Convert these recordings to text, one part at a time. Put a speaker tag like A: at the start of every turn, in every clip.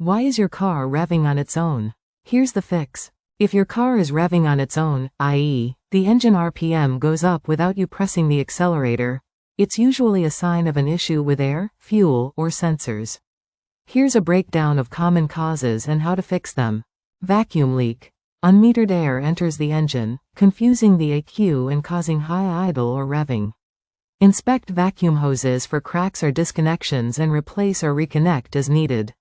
A: Why is your car revving on its own? Here's the fix. If your car is revving on its own, i.e., the engine RPM goes up without you pressing the accelerator, it's usually a sign of an issue with air, fuel, or sensors. Here's a breakdown of common causes and how to fix them. Vacuum leak. Unmetered air enters the engine, confusing the ECU and causing high idle or revving. Inspect vacuum hoses for cracks or disconnections and replace or reconnect as needed.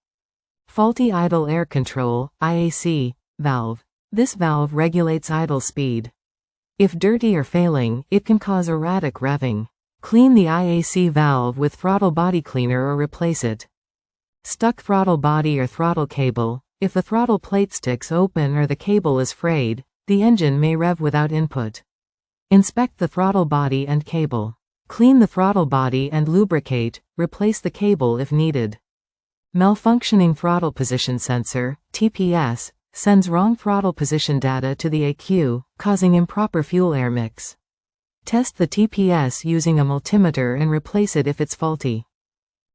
A: Faulty idle air control, IAC, valve. This valve regulates idle speed. If dirty or failing, it can cause erratic revving. Clean the IAC valve with throttle body cleaner or replace it. Stuck throttle body or throttle cable. If the throttle plate sticks open or the cable is frayed, the engine may rev without input. Inspect the throttle body and cable. Clean the throttle body and lubricate, replace the cable if needed. Malfunctioning throttle position sensor, TPS, sends wrong throttle position data to the ECU, causing improper fuel air mix. Test the TPS using a multimeter and replace it if it's faulty.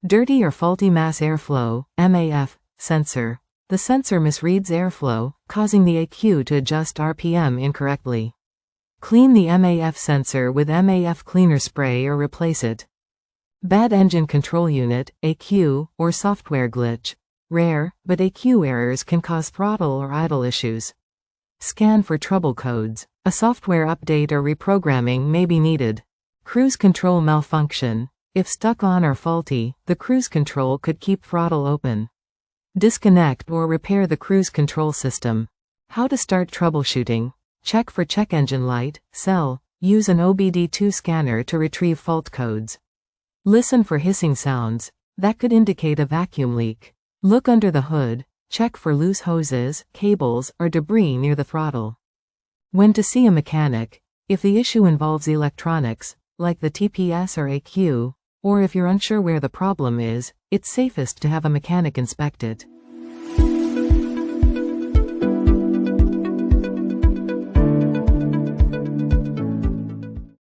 A: Dirty or faulty mass airflow, MAF, sensor. The sensor misreads airflow, causing the ECU to adjust RPM incorrectly. Clean the MAF sensor with MAF cleaner spray or replace it. Bad engine control unit, ECU, or software glitch. Rare, but ECU errors can cause throttle or idle issues. Scan for trouble codes. A software update or reprogramming may be needed. Cruise control malfunction. If stuck on or faulty, the cruise control could keep throttle open. Disconnect or repair the cruise control system. How to start troubleshooting. Check for check engine light, cell. Use an OBD2 scanner to retrieve fault codes. Listen for hissing sounds. That could indicate a vacuum leak. Look under the hood. Check for loose hoses, cables, or debris near the throttle. When to see a mechanic. If the issue involves electronics, like the TPS or ECU, or if you're unsure where the problem is, it's safest to have a mechanic inspect it.